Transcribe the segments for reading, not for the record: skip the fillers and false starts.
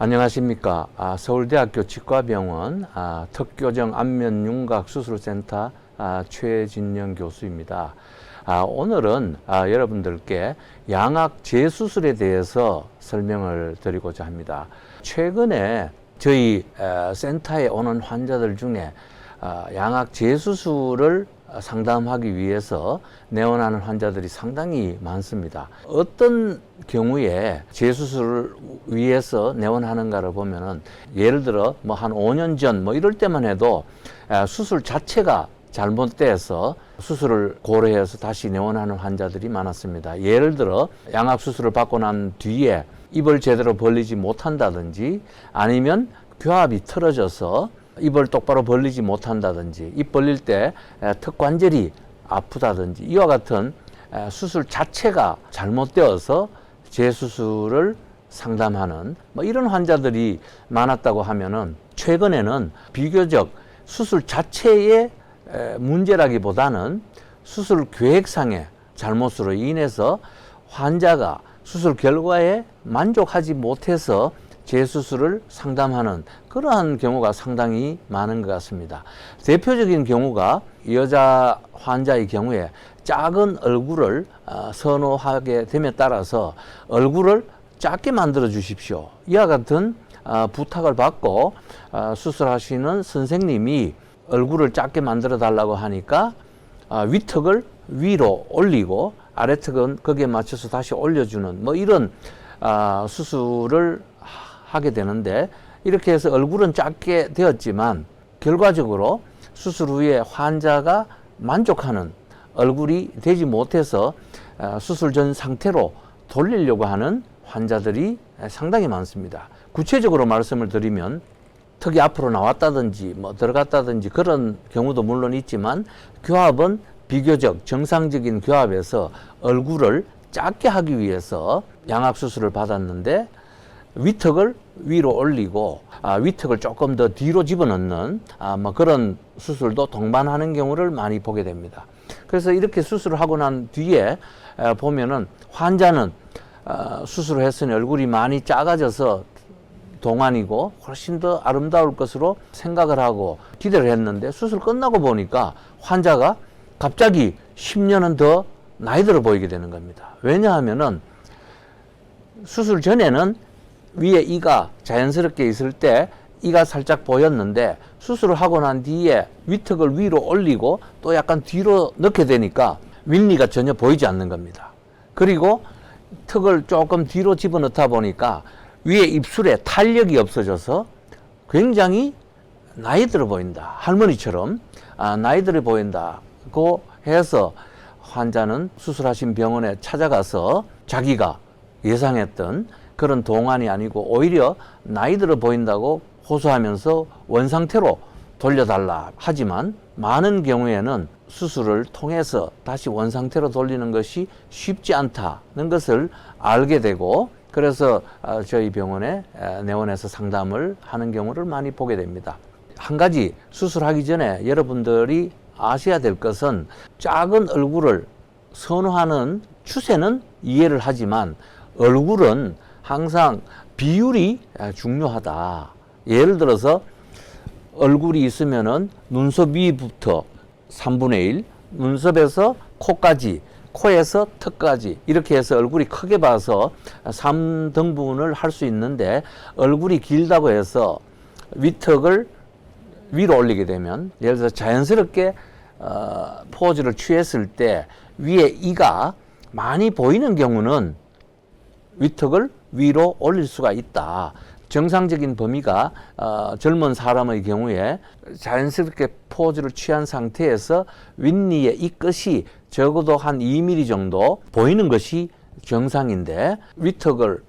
안녕하십니까. 서울대학교 치과병원 특교정 안면윤곽수술센터 최진영 교수입니다. 오늘은 여러분들께 양악 재수술에 대해서 설명을 드리고자 합니다. 최근에 저희 센터에 오는 환자들 중에 양악 재수술을 상담하기 위해서 내원하는 환자들이 상당히 많습니다. 어떤 경우에 재수술을 위해서 내원하는가를 보면은 예를 들어 한 5년 전 이럴 때만 해도 수술 자체가 잘못돼서 수술을 고려해서 다시 내원하는 환자들이 많았습니다. 예를 들어 양악 수술을 받고 난 뒤에 입을 제대로 벌리지 못한다든지 아니면 교합이 틀어져서 입을 똑바로 벌리지 못한다든지 입 벌릴 때 턱 관절이 아프다든지 이와 같은 수술 자체가 잘못되어서 재수술을 상담하는 이런 환자들이 많았다고 하면은 최근에는 비교적 수술 자체의 문제라기보다는 수술 계획상의 잘못으로 인해서 환자가 수술 결과에 만족하지 못해서 재수술을 상담하는 그러한 경우가 상당히 많은 것 같습니다. 대표적인 경우가 여자 환자의 경우에 작은 얼굴을 선호하게 됨에 따라서 얼굴을 작게 만들어 주십시오. 이와 같은 부탁을 받고 수술하시는 선생님이 얼굴을 작게 만들어 달라고 하니까 위턱을 위로 올리고 아래턱은 거기에 맞춰서 다시 올려주는 이런 수술을 하게 되는데, 이렇게 해서 얼굴은 작게 되었지만 결과적으로 수술 후에 환자가 만족하는 얼굴이 되지 못해서 수술 전 상태로 돌리려고 하는 환자들이 상당히 많습니다. 구체적으로 말씀을 드리면 턱이 앞으로 나왔다든지 들어갔다든지 그런 경우도 물론 있지만, 교합은 비교적 정상적인 교합에서 얼굴을 작게 하기 위해서 양악 수술을 받았는데 위턱을 위로 올리고 위턱을 조금 더 뒤로 집어넣는 그런 수술도 동반하는 경우를 많이 보게 됩니다. 그래서 이렇게 수술을 하고 난 뒤에 보면은 환자는 수술을 했으니 얼굴이 많이 작아져서 동안이고 훨씬 더 아름다울 것으로 생각을 하고 기대를 했는데, 수술 끝나고 보니까 환자가 갑자기 10년은 더 나이 들어 보이게 되는 겁니다. 왜냐하면은 수술 전에는 위에 이가 자연스럽게 있을 때 이가 살짝 보였는데, 수술을 하고 난 뒤에 위턱을 위로 올리고 또 약간 뒤로 넣게 되니까 윗니가 전혀 보이지 않는 겁니다. 그리고 턱을 조금 뒤로 집어넣다 보니까 위에 입술에 탄력이 없어져서 굉장히 나이 들어 보인다, 할머니처럼 나이 들어 보인다고 해서 환자는 수술하신 병원에 찾아가서 자기가 예상했던 그런 동안이 아니고 오히려 나이 들어 보인다고 호소하면서 원상태로 돌려달라 하지만, 많은 경우에는 수술을 통해서 다시 원상태로 돌리는 것이 쉽지 않다는 것을 알게 되고, 그래서 저희 병원에 내원해서 상담을 하는 경우를 많이 보게 됩니다. 한 가지 수술하기 전에 여러분들이 아셔야 될 것은, 작은 얼굴을 선호하는 추세는 이해를 하지만 얼굴은 항상 비율이 중요하다. 예를 들어서 얼굴이 있으면은 눈썹 위부터 3분의 1, 눈썹에서 코까지, 코에서 턱까지 이렇게 해서 얼굴이 크게 봐서 3등분을 할 수 있는데, 얼굴이 길다고 해서 위턱을 위로 올리게 되면, 예를 들어서 자연스럽게 포즈를 취했을 때 위에 이가 많이 보이는 경우는 위턱을 위로 올릴 수가 있다. 정상적인 범위가 젊은 사람의 경우에 자연스럽게 포즈를 취한 상태에서 윗니의 이 끝이 적어도 한 2mm 정도 보이는 것이 정상인데, 위턱을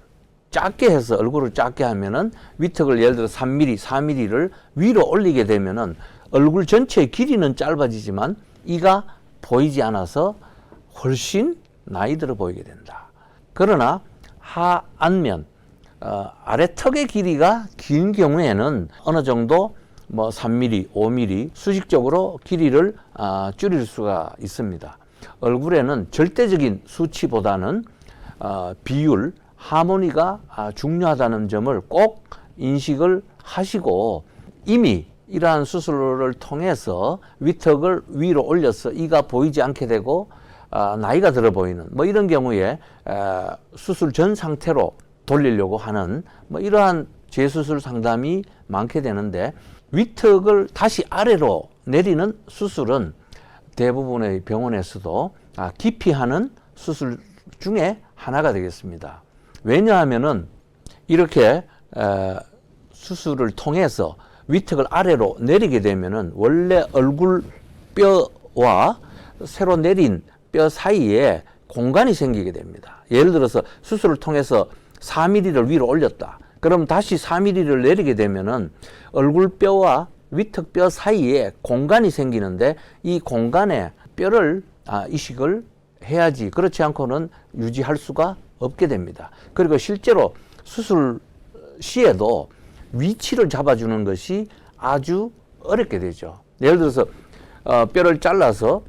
작게 해서 얼굴을 작게 하면은 위턱을 예를 들어 3mm, 4mm를 위로 올리게 되면은 얼굴 전체의 길이는 짧아지지만 이가 보이지 않아서 훨씬 나이 들어 보이게 된다. 그러나 하안면 아래 턱의 길이가 긴 경우에는 어느 정도 3mm, 5mm 수직적으로 길이를 줄일 수가 있습니다. 얼굴에는 절대적인 수치보다는 비율, 하모니가 중요하다는 점을 꼭 인식을 하시고 이미 이러한 수술을 통해서 위턱을 위로 올려서 이가 보이지 않게 되고 나이가 들어 보이는 뭐 이런 경우에 수술 전 상태로 돌리려고 하는 뭐 이러한 재수술 상담이 많게 되는데, 위턱을 다시 아래로 내리는 수술은 대부분의 병원에서도 깊이 하는 수술 중에 하나가 되겠습니다. 왜냐하면은 이렇게 수술을 통해서 위턱을 아래로 내리게 되면은 원래 얼굴 뼈와 새로 내린 뼈 사이에 공간이 생기게 됩니다. 예를 들어서 수술을 통해서 4mm를 위로 올렸다. 그럼 다시 4mm를 내리게 되면은 얼굴 뼈와 위턱 뼈 사이에 공간이 생기는데, 이 공간에 뼈를 이식을 해야지, 그렇지 않고는 유지할 수가 없게 됩니다. 그리고 실제로 수술 시에도 위치를 잡아주는 것이 아주 어렵게 되죠. 예를 들어서 뼈를 잘라서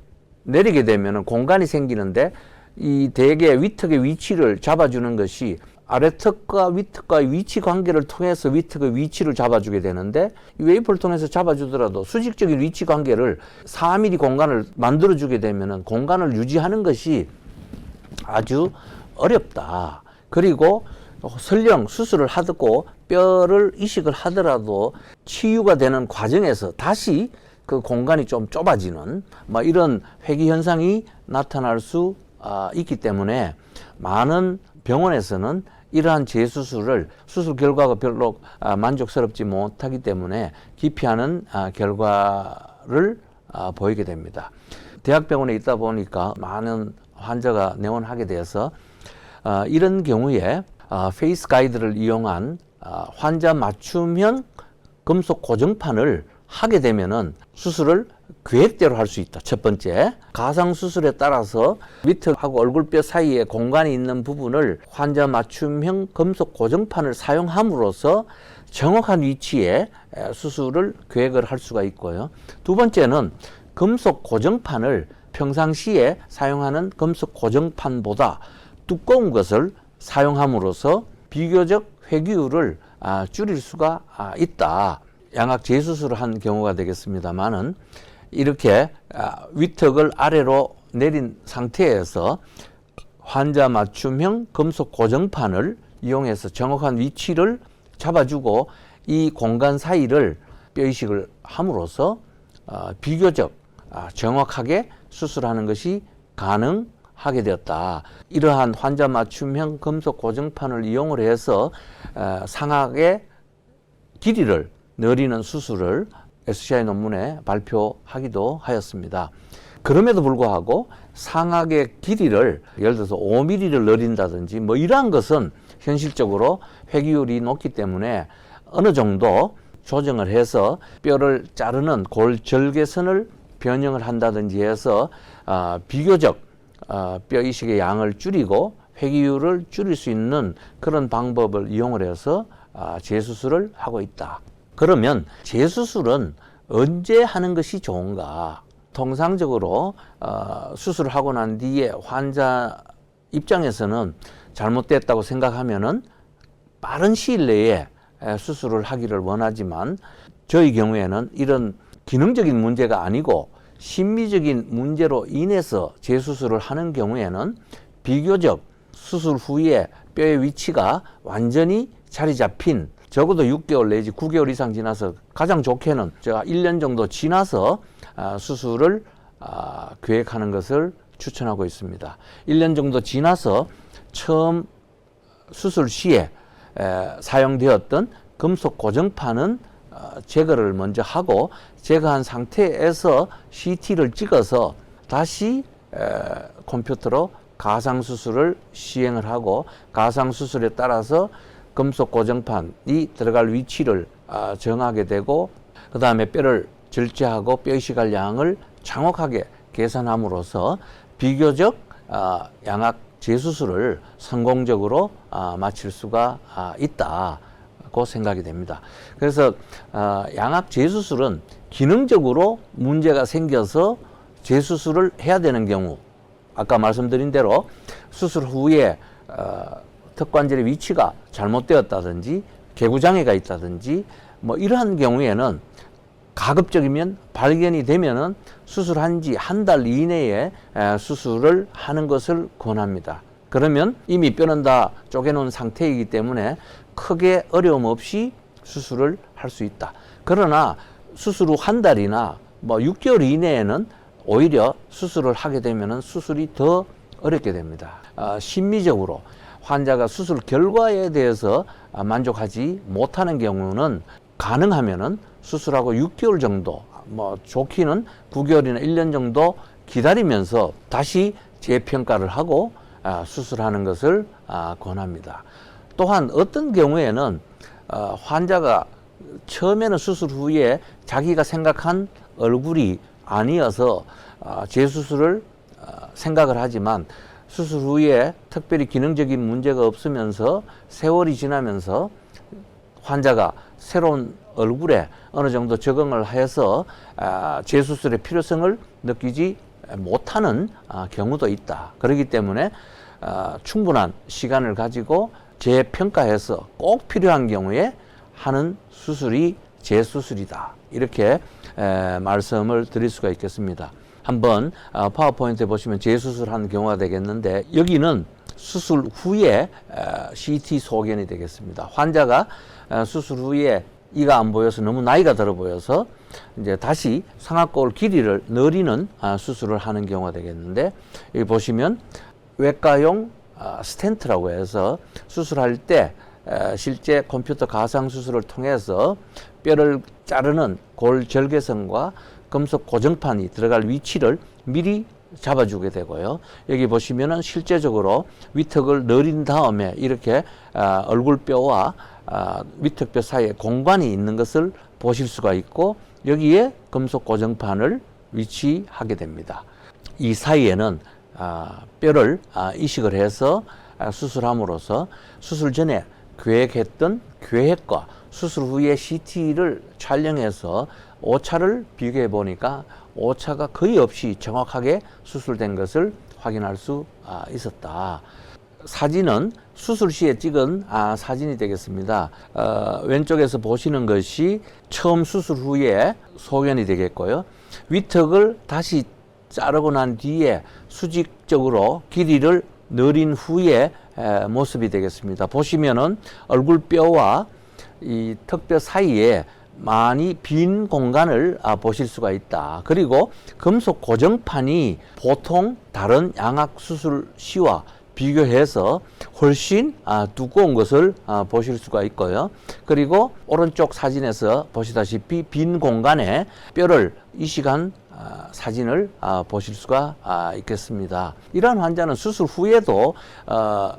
내리게 되면 공간이 생기는데, 이 대개 위턱의 위치를 잡아주는 것이 아래턱과 위턱과의 위치 관계를 통해서 위턱의 위치를 잡아주게 되는데, 이 웨이프를 통해서 잡아주더라도 수직적인 위치 관계를 4mm 공간을 만들어주게 되면 공간을 유지하는 것이 아주 어렵다. 그리고 설령 수술을 하고 뼈를 이식을 하더라도 치유가 되는 과정에서 다시 그 공간이 좀 좁아지는 뭐 이런 회귀 현상이 나타날 수 있기 때문에, 많은 병원에서는 이러한 재수술을 수술 결과가 별로 만족스럽지 못하기 때문에 기피하는 결과를 보이게 됩니다. 대학병원에 있다 보니까 많은 환자가 내원하게 돼서 이런 경우에 페이스 가이드를 이용한 환자 맞춤형 금속 고정판을 하게 되면은 수술을 계획대로 할 수 있다. 첫 번째, 가상 수술에 따라서 위턱하고 얼굴뼈 사이에 공간이 있는 부분을 환자 맞춤형 금속 고정판을 사용함으로써 정확한 위치에 수술을 계획을 할 수가 있고요. 두 번째는 금속 고정판을 평상시에 사용하는 금속 고정판보다 두꺼운 것을 사용함으로써 비교적 회귀율을 줄일 수가 있다. 양악 재수술을 한 경우가 되겠습니다만은, 이렇게 위턱을 아래로 내린 상태에서 환자 맞춤형 금속 고정판을 이용해서 정확한 위치를 잡아주고 이 공간 사이를 뼈 이식을 함으로써 비교적 정확하게 수술하는 것이 가능하게 되었다. 이러한 환자 맞춤형 금속 고정판을 이용을 해서 상악의 길이를 늘리는 수술을 SCI 논문에 발표하기도 하였습니다. 그럼에도 불구하고 상악의 길이를 예를 들어서 5mm를 늘린다든지 뭐 이러한 것은 현실적으로 회귀율이 높기 때문에 어느 정도 조정을 해서 뼈를 자르는 골절개선을 변형을 한다든지 해서 비교적 뼈 이식의 양을 줄이고 회귀율을 줄일 수 있는 그런 방법을 이용을 해서 재수술을 하고 있다. 그러면 재수술은 언제 하는 것이 좋은가? 통상적으로 수술을 하고 난 뒤에 환자 입장에서는 잘못됐다고 생각하면은 빠른 시일 내에 수술을 하기를 원하지만, 저희 경우에는 이런 기능적인 문제가 아니고 심미적인 문제로 인해서 재수술을 하는 경우에는 비교적 수술 후에 뼈의 위치가 완전히 자리 잡힌, 적어도 6개월 내지 9개월 이상 지나서, 가장 좋게는 제가 1년 정도 지나서 수술을 계획하는 것을 추천하고 있습니다. 1년 정도 지나서 처음 수술 시에 사용되었던 금속 고정판은 제거를 먼저 하고, 제거한 상태에서 CT를 찍어서 다시 컴퓨터로 가상수술을 시행을 하고, 가상수술에 따라서 금속 고정판이 들어갈 위치를 정하게 되고, 그 다음에 뼈를 절제하고 뼈 이식할 양을 정확하게 계산함으로써 비교적 양악 재수술을 성공적으로 마칠 수가 있다고 생각이 됩니다. 그래서 양악 재수술은 기능적으로 문제가 생겨서 재수술을 해야 되는 경우, 아까 말씀드린 대로 수술 후에 턱관절의 위치가 잘못되었다든지 개구장애가 있다든지 뭐 이러한 경우에는 가급적이면 발견이 되면은 수술한 지 한 달 이내에 수술을 하는 것을 권합니다. 그러면 이미 뼈는 다 쪼개놓은 상태이기 때문에 크게 어려움 없이 수술을 할 수 있다. 그러나 수술 후 한 달이나 뭐 6개월 이내에는 오히려 수술을 하게 되면은 수술이 더 어렵게 됩니다. 심리적으로 환자가 수술 결과에 대해서 만족하지 못하는 경우는 가능하면은 수술하고 6개월 정도, 뭐 좋기는 9개월이나 1년 정도 기다리면서 다시 재평가를 하고 수술하는 것을 권합니다. 또한 어떤 경우에는 환자가 처음에는 수술 후에 자기가 생각한 얼굴이 아니어서 재수술을 생각을 하지만 수술 후에 특별히 기능적인 문제가 없으면서 세월이 지나면서 환자가 새로운 얼굴에 어느 정도 적응을 해서 재수술의 필요성을 느끼지 못하는 경우도 있다. 그렇기 때문에 충분한 시간을 가지고 재평가해서 꼭 필요한 경우에 하는 수술이 재수술이다. 이렇게 말씀을 드릴 수가 있겠습니다. 한번 파워포인트에 보시면 재수술하는 경우가 되겠는데 여기는 수술 후에 CT 소견이 되겠습니다. 환자가 수술 후에 이가 안 보여서 너무 나이가 들어 보여서 이제 다시 상악골 길이를 늘리는 수술을 하는 경우가 되겠는데 여기 보시면 외과용 스텐트라고 해서 수술할 때 실제 컴퓨터 가상 수술을 통해서 뼈를 자르는 골 절개선과 금속 고정판이 들어갈 위치를 미리 잡아주게 되고요. 여기 보시면은 실제적으로 위턱을 늘린 다음에 이렇게 얼굴뼈와 위턱뼈 사이에 공간이 있는 것을 보실 수가 있고 여기에 금속 고정판을 위치하게 됩니다. 이 사이에는 뼈를 이식을 해서 수술함으로써 수술 전에 계획했던 계획과 수술 후에 CT를 촬영해서 오차를 비교해 보니까 오차가 거의 없이 정확하게 수술된 것을 확인할 수 있었다. 사진은 수술 시에 찍은 사진이 되겠습니다. 왼쪽에서 보시는 것이 처음 수술 후에 소견이 되겠고요. 위턱을 다시 자르고 난 뒤에 수직적으로 길이를 늘린 후에 모습이 되겠습니다. 보시면은 얼굴뼈와 이 턱뼈 사이에 많이 빈 공간을 보실 수가 있다. 그리고 금속 고정판이 보통 다른 양악 수술 시와 비교해서 훨씬 두꺼운 것을 보실 수가 있고요. 그리고 오른쪽 사진에서 보시다시피 빈 공간에 뼈를 이식한 사진을 보실 수가 있겠습니다. 이러한 환자는 수술 후에도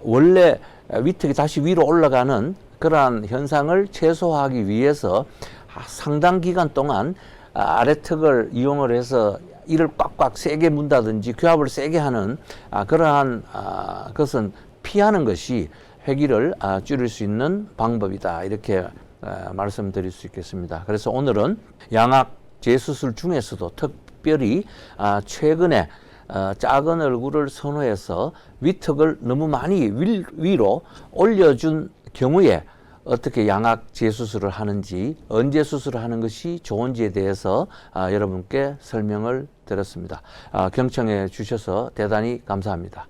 원래 위턱이 다시 위로 올라가는 그러한 현상을 최소화하기 위해서 상당 기간 동안 아래턱을 이용을 해서 이를 꽉꽉 세게 문다든지 교합을 세게 하는 그러한 것은 피하는 것이 회기를 줄일 수 있는 방법이다. 이렇게 말씀드릴 수 있겠습니다. 그래서 오늘은 양악 재수술 중에서도 특별히 최근에 작은 얼굴을 선호해서 위턱을 너무 많이 위로 올려준 경우에 어떻게 양악 재수술을 하는지, 언제 수술을 하는 것이 좋은지에 대해서 여러분께 설명을 드렸습니다. 경청해 주셔서 대단히 감사합니다.